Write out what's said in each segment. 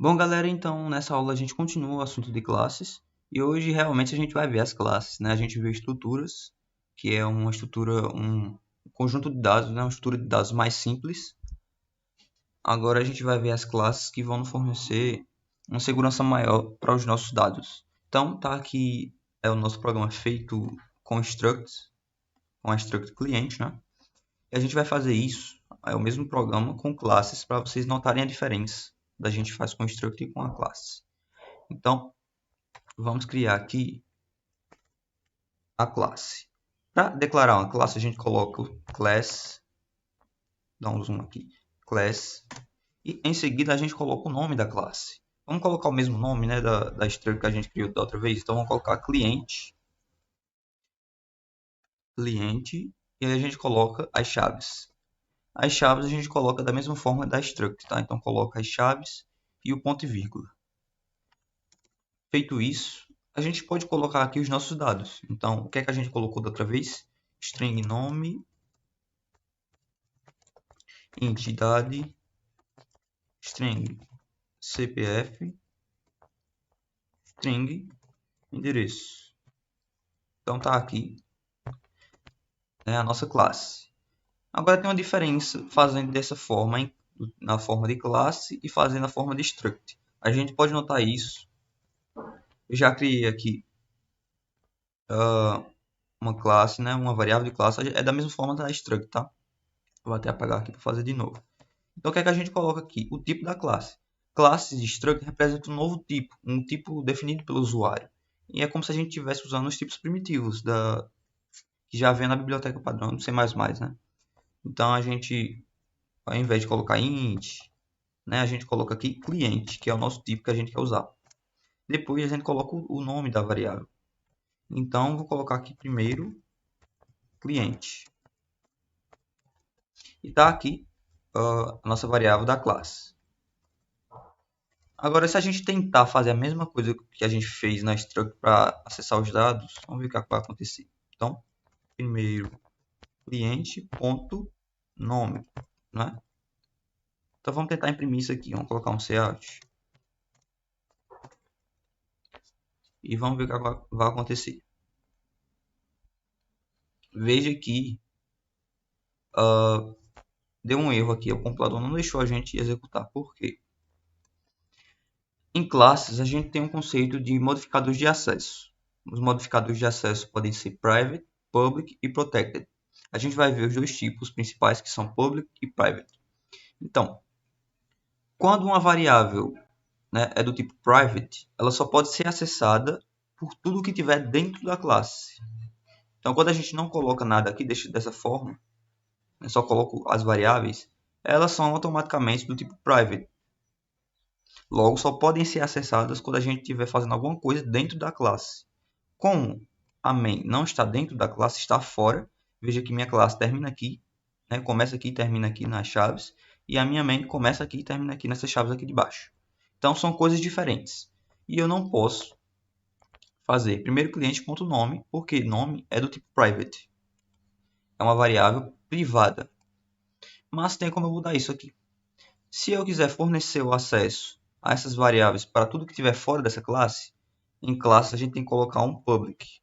Bom, galera, então nessa aula a gente continua o assunto de classes e hoje realmente a gente vai ver as classes, né? A gente vê estruturas, que é uma estrutura, um conjunto de dados, né? Uma estrutura de dados mais simples. Agora a gente vai ver as classes que vão nos fornecer uma segurança maior para os nossos dados. Então, tá aqui é o nosso programa feito com structs, com a struct cliente, né? E a gente vai fazer isso, é o mesmo programa com classes para vocês notarem a diferença da gente faz com o struct e com a classe. Então, vamos criar aqui a classe. Para declarar uma classe, a gente coloca o class, dá um zoom aqui, class, e em seguida a gente coloca o nome da classe. Vamos colocar o mesmo nome, né, da estrela que a gente criou da outra vez. Então vamos colocar cliente, e aí a gente coloca as chaves. As chaves a gente coloca da mesma forma da struct, tá? Então coloca as chaves e o ponto e vírgula. Feito isso, a gente pode colocar aqui os nossos dados. Então, o que é que a gente colocou da outra vez? String nome, entidade, string CPF, string endereço. Então tá aqui, né, a nossa classe. Agora tem uma diferença fazendo dessa forma, na forma de classe e fazendo na forma de struct. A gente pode notar isso. Eu já criei aqui uma classe, né, uma variável de classe, é da mesma forma da struct, tá? Vou até apagar aqui para fazer de novo. Então o que é que a gente coloca aqui? O tipo da classe. Classes de struct representam um novo tipo, um tipo definido pelo usuário. E é como se a gente estivesse usando os tipos primitivos que já vem na biblioteca padrão do C++, né? Então a gente, ao invés de colocar int, né, a gente coloca aqui cliente, que é o nosso tipo que a gente quer usar. Depois a gente coloca o nome da variável. Então vou colocar aqui primeiro cliente. E está aqui a nossa variável da classe. Agora, se a gente tentar fazer a mesma coisa que a gente fez na struct para acessar os dados, vamos ver o que vai acontecer. Então, primeiro cliente.nome, né? Então vamos tentar imprimir isso aqui. Vamos colocar um cout e vamos ver o que vai acontecer. Veja que deu um erro aqui. O compilador não deixou a gente executar. Por quê? Em classes, a gente tem um conceito de modificadores de acesso. Os modificadores de acesso podem ser private, public e protected. A gente vai ver os dois tipos principais, que são public e private. Então, quando uma variável, né, é do tipo private, ela só pode ser acessada por tudo que tiver dentro da classe. Então, quando a gente não coloca nada aqui, deixa dessa forma, né, só coloco as variáveis, elas são automaticamente do tipo private. Logo, só podem ser acessadas quando a gente estiver fazendo alguma coisa dentro da classe. Como a main não está dentro da classe, está fora, veja que minha classe termina aqui, né, começa aqui e termina aqui nas chaves, e a minha main começa aqui e termina aqui nessas chaves aqui de baixo. Então, são coisas diferentes. E eu não posso fazer primeiro cliente.nome, porque nome é do tipo private. É uma variável privada. Mas tem como eu mudar isso aqui. Se eu quiser fornecer o acesso a essas variáveis para tudo que estiver fora dessa classe, em classe a gente tem que colocar um public.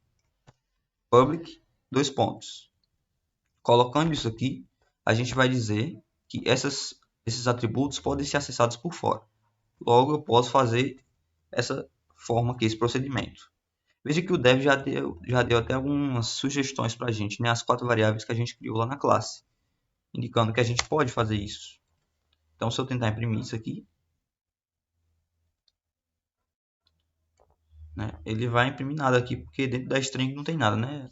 Public, dois pontos. Colocando isso aqui, a gente vai dizer que esses atributos podem ser acessados por fora. Logo, eu posso fazer essa forma aqui, esse procedimento. Veja que o dev já deu até algumas sugestões para a gente, né? As 4 variáveis que a gente criou lá na classe, indicando que a gente pode fazer isso. Então, se eu tentar imprimir isso aqui, né, ele vai imprimir nada aqui, porque dentro da string não tem nada, né?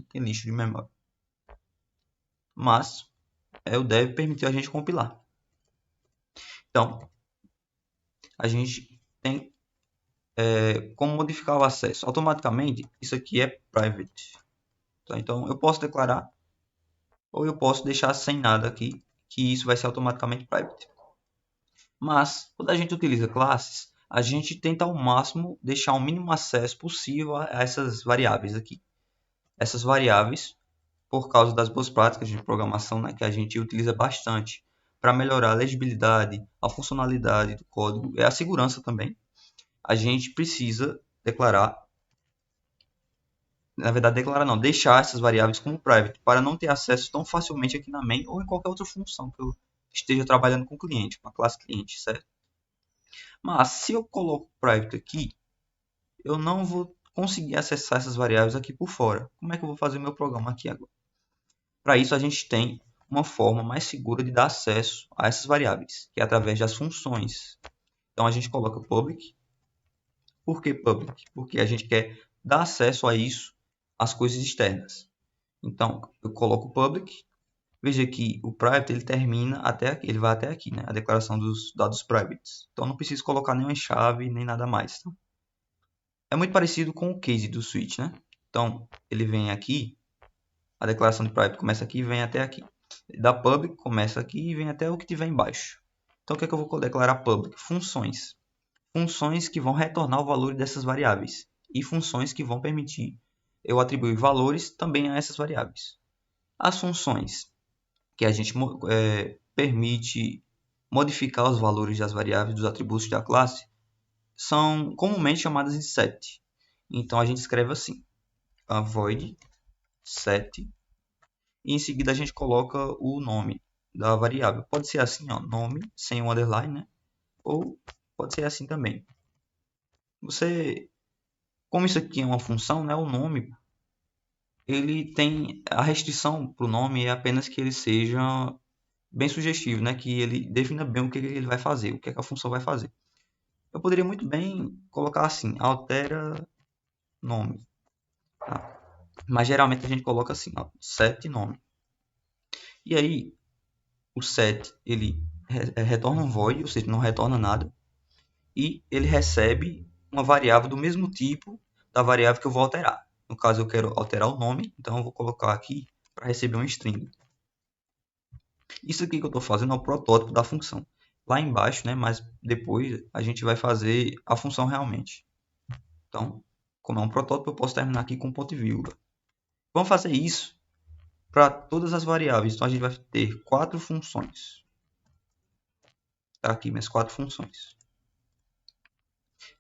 Tem lixo de memória. Mas o dev permitiu a gente compilar. Então, a gente tem como modificar o acesso. Automaticamente, isso aqui é private. Tá? Então, eu posso declarar ou eu posso deixar sem nada aqui, que isso vai ser automaticamente private. Mas, quando a gente utiliza classes, a gente tenta ao máximo deixar o mínimo acesso possível a essas variáveis aqui. Essas variáveis, por causa das boas práticas de programação, né, que a gente utiliza bastante para melhorar a legibilidade, a funcionalidade do código e a segurança também, a gente precisa declarar, na verdade declarar não, deixar essas variáveis como private, para não ter acesso tão facilmente aqui na main ou em qualquer outra função que eu esteja trabalhando com o cliente, com a classe cliente, certo? Mas se eu coloco private aqui, eu não vou conseguir acessar essas variáveis aqui por fora. Como é que eu vou fazer o meu programa aqui agora? Para isso, a gente tem uma forma mais segura de dar acesso a essas variáveis, que é através das funções. Então, a gente coloca public. Por que public? Porque a gente quer dar acesso a isso, às coisas externas. Então, eu coloco public. Veja que o private ele termina até aqui, ele vai até aqui, né? A declaração dos dados privates. Então, não preciso colocar nenhuma chave, nem nada mais. Tá? É muito parecido com o case do switch, né? Então, ele vem aqui, a declaração de private começa aqui e vem até aqui. Da public começa aqui e vem até o que tiver embaixo. Então, o que é que eu vou declarar public? Funções. Funções que vão retornar o valor dessas variáveis. E funções que vão permitir eu atribuir valores também a essas variáveis. As funções que a gente permite modificar os valores das variáveis dos atributos da classe são comumente chamadas de set. Então, a gente escreve assim, a void set, e em seguida a gente coloca o nome da variável. Pode ser assim, ó, nome, sem o underline, né? Ou pode ser assim também. Como isso aqui é uma função, né? O nome, ele tem a restrição para o nome é apenas que ele seja bem sugestivo, né? Que ele defina bem o que ele vai fazer, o que a função vai fazer. Eu poderia muito bem colocar assim, altera nome. Tá? Mas geralmente a gente coloca assim, ó, set nome. E aí, o set, ele retorna um void, ou seja, não retorna nada. E ele recebe uma variável do mesmo tipo da variável que eu vou alterar. No caso, eu quero alterar o nome, então eu vou colocar aqui para receber um string. Isso aqui que eu estou fazendo é o protótipo da função. Lá embaixo, né, mas depois a gente vai fazer a função realmente. Então, como é um protótipo, eu posso terminar aqui com ponto e vírgula. Vamos fazer isso para todas as variáveis. Então, a gente vai ter 4 funções. Tá aqui minhas 4 funções.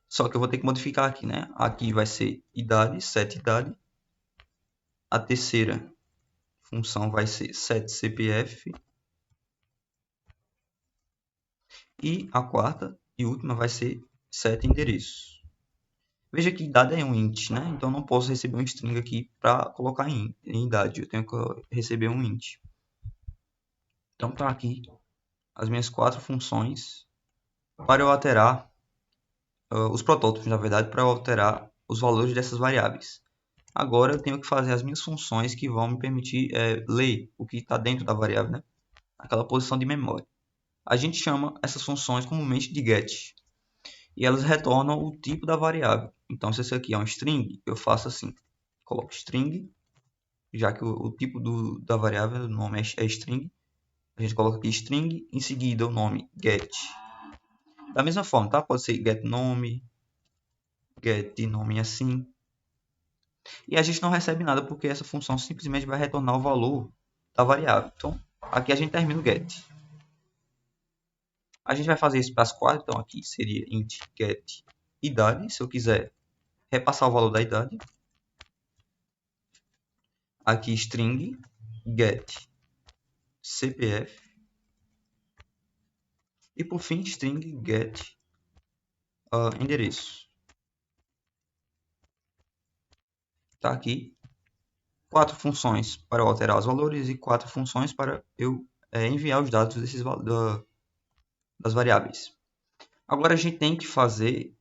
Só que eu vou ter que modificar aqui, né? Aqui vai ser idade, set idade. A terceira função vai ser set CPF. E a quarta e última vai ser set endereço. Veja que idade é um int, né? Então não posso receber um string aqui para colocar em idade. Eu tenho que receber um int. Então tá aqui as minhas 4 funções para eu alterar os protótipos, na verdade, para eu alterar os valores dessas variáveis. Agora eu tenho que fazer as minhas funções que vão me permitir ler o que está dentro da variável, né? Aquela posição de memória. A gente chama essas funções comumente de get. E elas retornam o tipo da variável. Então, se esse aqui é um string, eu faço assim. Coloco string, já que o tipo da variável, o nome é string. A gente coloca aqui string, em seguida o nome get. Da mesma forma, tá? Pode ser get nome, get nome assim. E a gente não recebe nada porque essa função simplesmente vai retornar o valor da variável. Então, aqui a gente termina o get. A gente vai fazer isso para as 4, então aqui seria int get idade, se eu quiser repassar o valor da idade. Aqui string get CPF. E por fim, string get endereço. Tá aqui 4 funções para eu alterar os valores e 4 funções para eu enviar os dados das variáveis. Agora a gente tem que fazer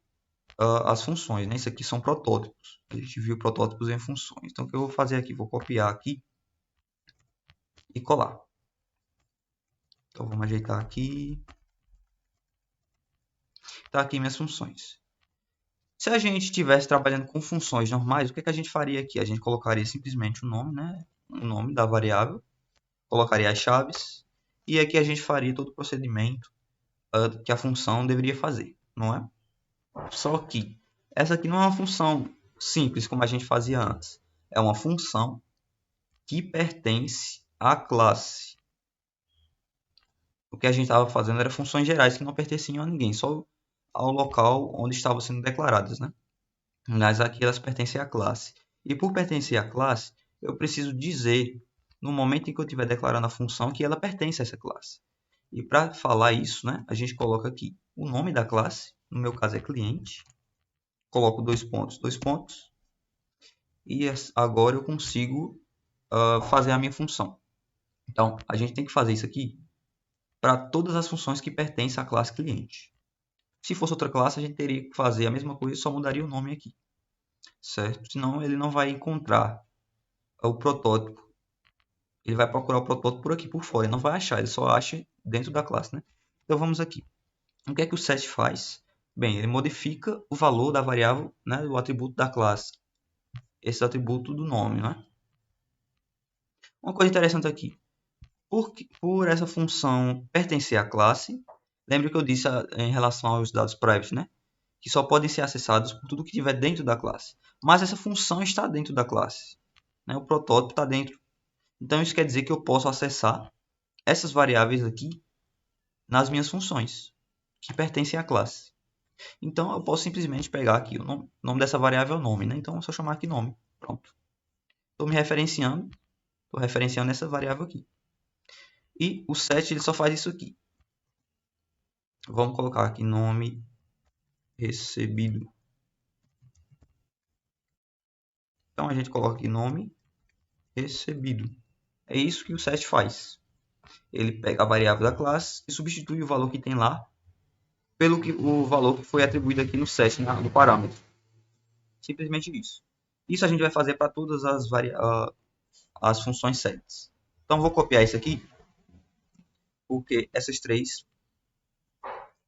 as funções, né? Isso aqui são protótipos. A gente viu protótipos em funções. Então o que eu vou fazer aqui? Vou copiar aqui e colar. Então vamos ajeitar aqui. Tá aqui minhas funções. Se a gente estivesse trabalhando com funções normais, o que a gente faria aqui? A gente colocaria simplesmente o nome, né? O nome da variável, colocaria as chaves, e aqui a gente faria todo o procedimento que a função deveria fazer, não é? Só que essa aqui não é uma função simples como a gente fazia antes. É uma função que pertence à classe. o que a gente estava fazendo era funções gerais que não pertenciam a ninguém, só ao local onde estavam sendo declaradas, né? Mas aqui elas pertencem à classe. E por pertencer à classe, eu preciso dizer, no momento em que eu estiver declarando a função, que ela pertence a essa classe. E para falar isso, né, a gente coloca aqui o nome da classe, no meu caso é cliente, coloco dois pontos, e agora eu consigo fazer a minha função. Então, a gente tem que fazer isso aqui para todas as funções que pertencem à classe cliente. Se fosse outra classe, a gente teria que fazer a mesma coisa, só mudaria o nome aqui, certo? Senão ele não vai encontrar o protótipo. Ele vai procurar o protótipo por aqui, por fora. Ele não vai achar, ele só acha dentro da classe, né? Então vamos aqui. O que é que o set faz? Bem, ele modifica o valor da variável, né, do atributo da classe. Esse atributo do nome, né? Uma coisa interessante aqui. Por essa função pertencer à classe, lembre que eu disse em relação aos dados private, né? Que só podem ser acessados por tudo que estiver dentro da classe. Mas essa função está dentro da classe, né? O protótipo está dentro. Então isso quer dizer que eu posso acessar essas variáveis aqui nas minhas funções, que pertencem à classe. Então eu posso simplesmente pegar aqui o nome dessa variável é o nome, né? Então é só chamar aqui nome. Pronto. Estou me referenciando, estou referenciando essa variável aqui. E o set ele só faz isso aqui. Vamos colocar aqui nome recebido. Então a gente coloca aqui nome recebido. É isso que o set faz. Ele pega a variável da classe e substitui o valor que tem lá pelo o valor que foi atribuído aqui no set, no parâmetro. Simplesmente isso. Isso a gente vai fazer para todas as funções sets. Então vou copiar isso aqui, porque essas três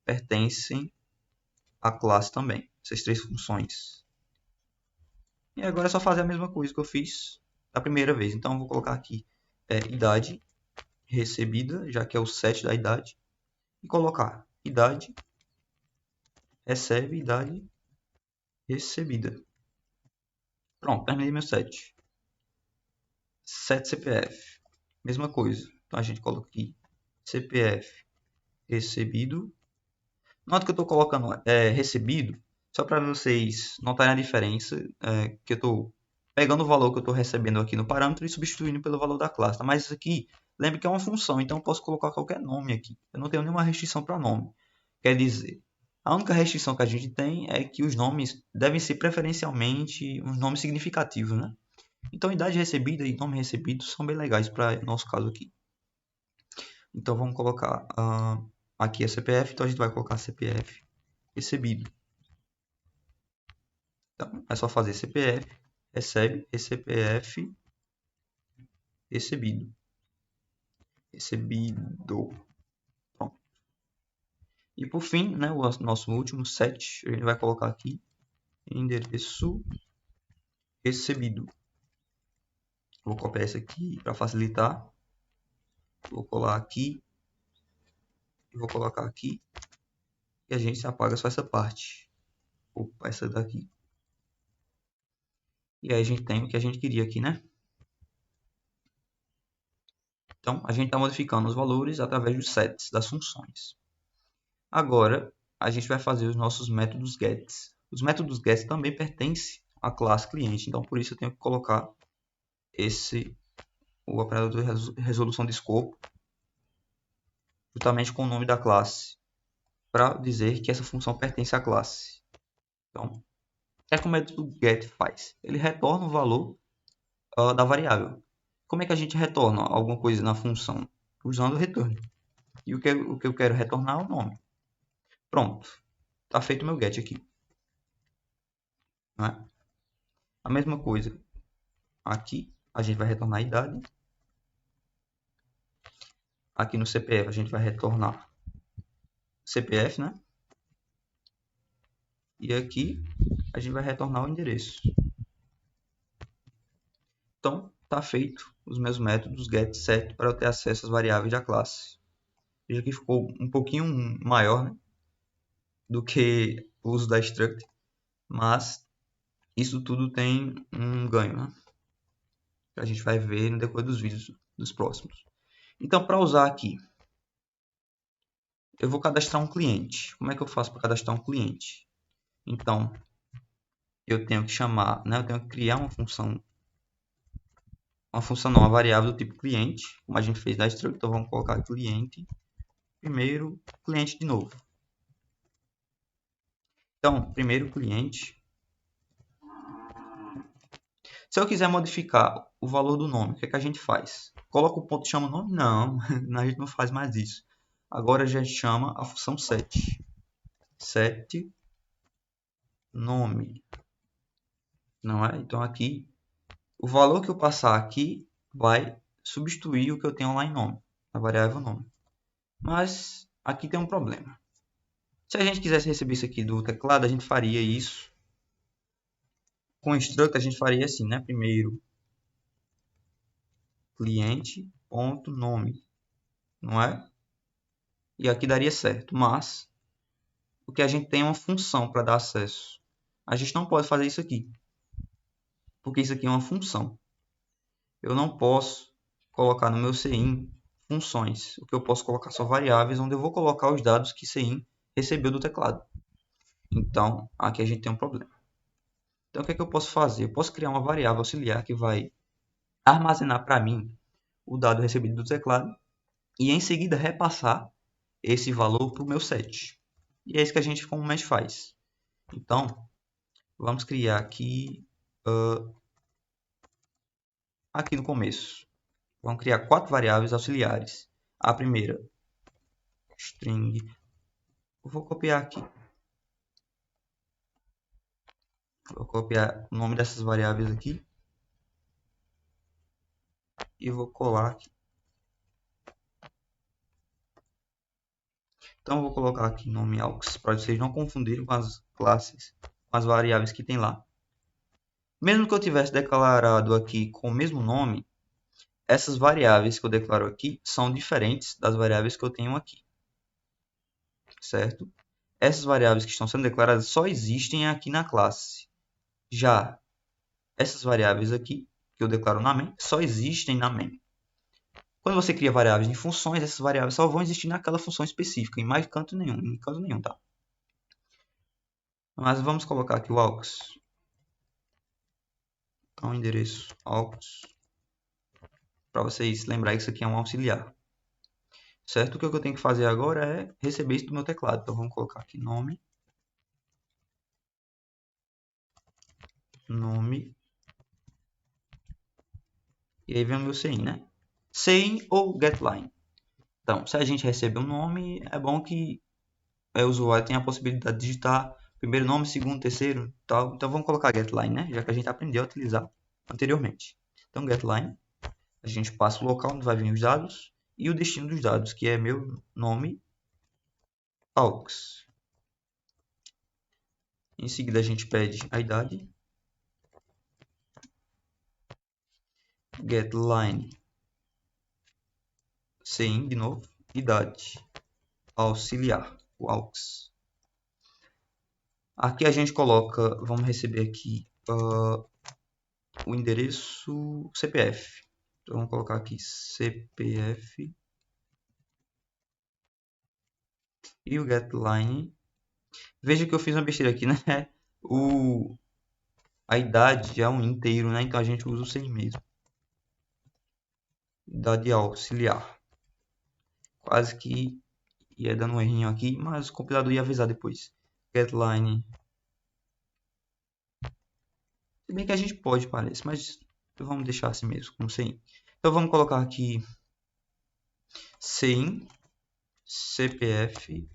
pertencem à classe também. Essas três funções. E agora é só fazer a mesma coisa que eu fiz da primeira vez. Então vou colocar aqui idade recebida, já que é o set da idade, e colocar idade recebe idade recebida. Pronto, terminei meu set. Set CPF, mesma coisa. Então a gente coloca aqui CPF recebido. Nota que eu estou colocando recebido, só para vocês notarem a diferença, que eu estou pegando o valor que eu estou recebendo aqui no parâmetro e substituindo pelo valor da classe. Mas isso aqui, lembre que é uma função, então eu posso colocar qualquer nome aqui. Eu não tenho nenhuma restrição para nome. Quer dizer, a única restrição que a gente tem é que os nomes devem ser preferencialmente uns nomes significativos, né? Então, idade recebida e nome recebido são bem legais para nosso caso aqui. Então, vamos colocar aqui a CPF, então a gente vai colocar CPF recebido. Então, é só fazer CPF, recebe, e CPF recebido. Recebido. Pronto. E por fim, né, o nosso último set, a gente vai colocar aqui endereço recebido. Vou copiar esse aqui para facilitar. Vou colar aqui. E vou colocar aqui. E a gente apaga só essa parte. Opa, essa daqui. E aí a gente tem o que a gente queria aqui, né? Então, a gente está modificando os valores através dos sets, das funções. Agora, a gente vai fazer os nossos métodos gets. Os métodos gets também pertencem à classe cliente, então por isso eu tenho que colocar o operador de resolução de escopo juntamente com o nome da classe, para dizer que essa função pertence à classe. Então, o que é que o método get faz? Ele retorna o valor da variável. Como é que a gente retorna alguma coisa na função? Usando o return. E o que eu quero retornar é o nome. Pronto. Está feito o meu get aqui. Né? A mesma coisa aqui. A gente vai retornar a idade. Aqui no CPF a gente vai retornar CPF, né? E aqui a gente vai retornar o endereço. Então, está feito os meus métodos get, set para eu ter acesso às variáveis da classe. Veja que ficou um pouquinho maior, né, do que o uso da struct, mas isso tudo tem um ganho, né, que a gente vai ver no decorrer dos vídeos dos próximos. Então, para usar aqui eu vou cadastrar um cliente. Como é que eu faço para cadastrar um cliente? Então, eu tenho que chamar, né? Eu tenho que criar uma função não, uma variável do tipo cliente, como a gente fez da struct. Então, vamos colocar cliente, primeiro cliente de novo. Então, primeiro cliente. Se eu quiser modificar o valor do nome, o que é que a gente faz? Coloca o ponto e chama o nome? Não, a gente não faz mais isso. Agora a gente chama a função set. Set nome. Não é? Então aqui, o valor que eu passar aqui vai substituir o que eu tenho lá em nome, a variável nome. Mas aqui tem um problema. Se a gente quisesse receber isso aqui do teclado, a gente faria isso. Com struct a gente faria assim, né? Primeiro cliente.nome, não é? E aqui daria certo, mas o que a gente tem é uma função para dar acesso. A gente não pode fazer isso aqui, porque isso aqui é uma função. Eu não posso colocar no meu CIN funções. O que eu posso colocar são variáveis onde eu vou colocar os dados que CIN recebeu do teclado. Então, aqui a gente tem um problema. Então, o que é que eu posso fazer? Eu posso criar uma variável auxiliar que vai armazenar para mim o dado recebido do teclado e em seguida repassar esse valor para o meu set. E é isso que a gente comumente faz. Então, vamos criar aqui, aqui no começo. Vamos criar 4 variáveis auxiliares. A primeira, string. Eu vou copiar aqui. Vou copiar o nome dessas variáveis aqui. E vou colar aqui. Então, eu vou colocar aqui nome aux, para vocês não confundirem com as classes, com as variáveis que tem lá. Mesmo que eu tivesse declarado aqui com o mesmo nome, essas variáveis que eu declaro aqui são diferentes das variáveis que eu tenho aqui. Certo? Essas variáveis que estão sendo declaradas só existem aqui na classe. Já essas variáveis aqui, que eu declaro na main, só existem na main. Quando você cria variáveis em funções, essas variáveis só vão existir naquela função específica, em mais canto nenhum, em canto nenhum, tá? Mas vamos colocar aqui o aux. Então, endereço aux, para vocês lembrarem que isso aqui é um auxiliar. Certo? O que eu tenho que fazer agora é receber isso do meu teclado. Então, vamos colocar aqui nome. E aí vem o meu CIN, né? CIN ou getLine. Então, se a gente receber um nome, é bom que o usuário tenha a possibilidade de digitar primeiro nome, segundo, terceiro, tal. Então, vamos colocar getLine, né? Já que a gente aprendeu a utilizar anteriormente. Então, getLine, a gente passa o local onde vai vir os dados e o destino dos dados, que é meu nome aux. Em seguida, a gente pede a idade. GetLine CIN, de novo. Idade. Auxiliar, o aux. Aqui a gente coloca, vamos receber aqui o endereço CPF. Então, vamos colocar aqui CPF. E o getLine. Veja que eu fiz uma besteira aqui, né? A idade é um inteiro, né? Então a gente usa o CIN mesmo. Idade auxiliar. Quase que ia dando um errinho aqui, mas o compilador ia avisar depois. GetLine. Se bem que a gente pode, parece, mas vamos deixar assim mesmo, como CIN. Então vamos colocar aqui CIN, CPF,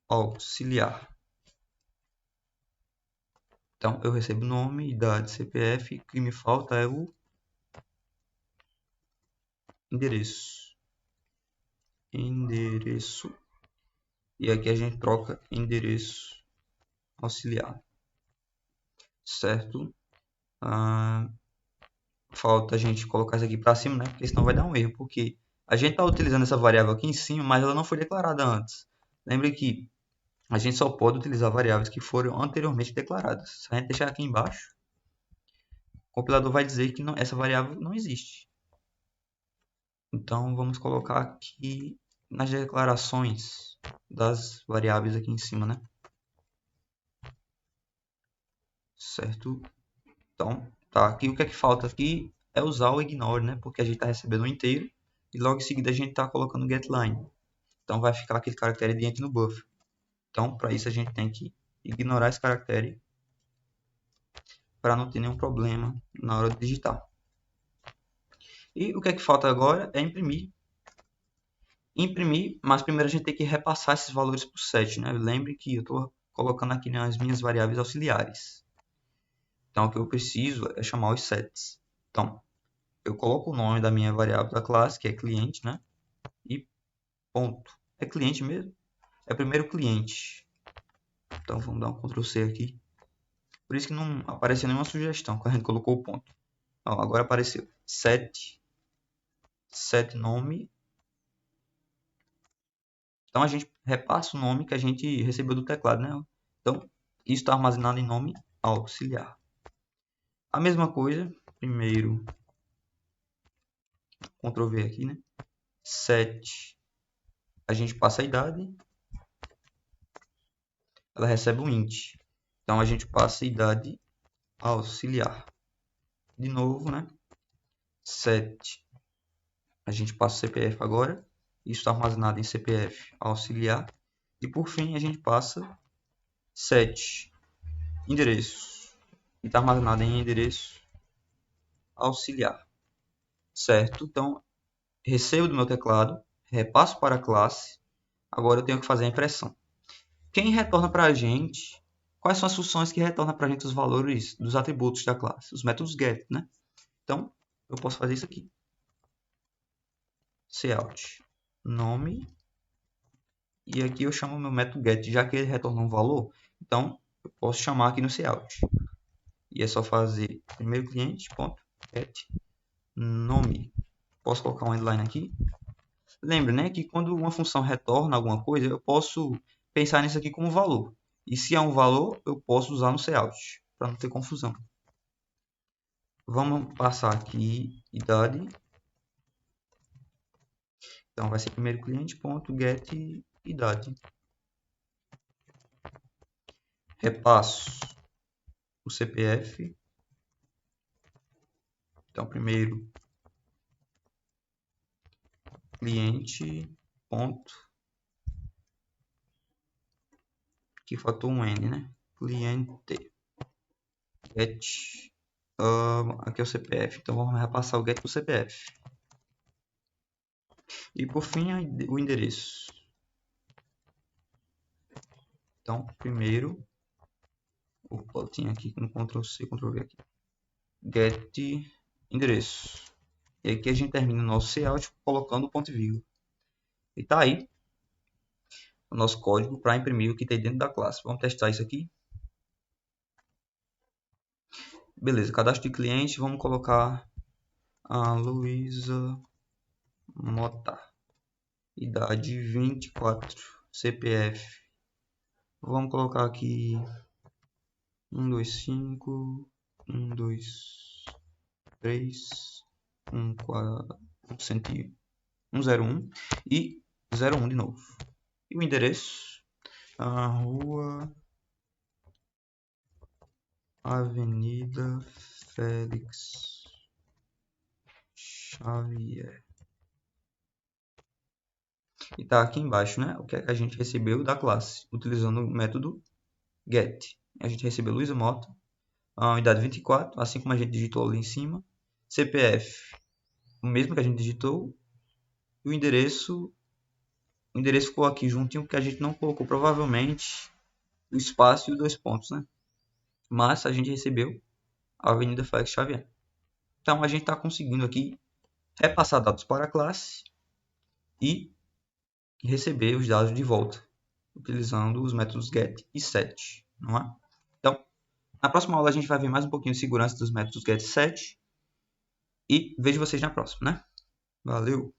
auxiliar. Então, eu recebo nome, idade, CPF, o que me falta é o endereço. Endereço. E aqui a gente troca endereço auxiliar. Certo? Falta a gente colocar isso aqui para cima, né? Porque senão vai dar um erro, porque a gente está utilizando essa variável aqui em cima, mas ela não foi declarada antes. Lembre que a gente só pode utilizar variáveis que foram anteriormente declaradas. Se a gente deixar aqui embaixo, o compilador vai dizer que essa variável não existe. Então, vamos colocar aqui nas declarações das variáveis aqui em cima, né? Certo? Então, tá. Aqui o que é que falta aqui é usar o ignore, né? Porque a gente está recebendo um inteiro e logo em seguida a gente está colocando getLine. Então, vai ficar aquele caractere de int no buffer. Então, para isso a gente tem que ignorar esse caractere para não ter nenhum problema na hora de digitar. E o que é que falta agora é imprimir. Imprimir, mas primeiro a gente tem que repassar esses valores para o set, né? Lembre que eu estou colocando aqui nas minhas variáveis auxiliares. Então, o que eu preciso é chamar os sets. Então, eu coloco o nome da minha variável da classe, que é cliente, né? E ponto. É cliente mesmo? É primeiro cliente. Então, vamos dar um Ctrl C aqui. Por isso que não apareceu nenhuma sugestão quando a gente colocou o ponto. Ó, agora apareceu set nome. Então, a gente repassa o nome que a gente recebeu do teclado, né? Então, isso está armazenado em nome auxiliar. A mesma coisa, primeiro, Ctrl V aqui, né? Set, a gente passa a idade, ela recebe um int. Então, a gente passa a idade auxiliar. De novo, né? Set, a gente passa o CPF agora, isso está armazenado em CPF auxiliar. E por fim, a gente passa set, endereço, e está armazenado em endereço auxiliar. Certo? Então, recebo do meu teclado, repasso para a classe, agora eu tenho que fazer a impressão. Quem retorna para a gente, quais são as funções que retornam para a gente os valores dos atributos da classe? Os métodos get, né? Então, eu posso fazer isso aqui. Cout, nome, e aqui eu chamo o meu método get, já que ele retornou um valor, então eu posso chamar aqui no cout. E é só fazer primeiro cliente, ponto, get, nome. Posso colocar um endline aqui. Lembre, né, que quando uma função retorna alguma coisa, eu posso pensar nisso aqui como valor. E se é um valor, eu posso usar no cout, para não ter confusão. Vamos passar aqui idade. Então vai ser primeiro cliente, ponto, get, idade. Repasso o CPF. Então primeiro cliente, ponto, que faltou um N, né? Cliente, get, aqui é o CPF, então vamos repassar o get para o CPF. E por fim, o endereço. Então, primeiro, opa, eu tinha aqui com Ctrl C, Ctrl V aqui. Get endereço. E aqui a gente termina o nosso cout colocando o ponto e vírgula. E tá aí o nosso código para imprimir o que tem dentro da classe. Vamos testar isso aqui. Beleza, cadastro de cliente, vamos colocar a Luísa Mota. Idade 24, CPF. Vamos colocar aqui 125, 123, 101 e 01 de novo. E o endereço, a rua Avenida Félix Xavier. E tá aqui embaixo, né? O que é que a gente recebeu da classe, utilizando o método get. A gente recebeu Luísa Mota, a idade 24, assim como a gente digitou ali em cima. CPF, o mesmo que a gente digitou. E o endereço ficou aqui juntinho porque a gente não colocou provavelmente o espaço e os dois pontos, né? Mas a gente recebeu a Avenida Félix Xavier. Então a gente está conseguindo aqui repassar dados para a classe e receber os dados de volta, utilizando os métodos get e set, não é? Então, na próxima aula a gente vai ver mais um pouquinho de segurança dos métodos get e set e vejo vocês na próxima, né? Valeu!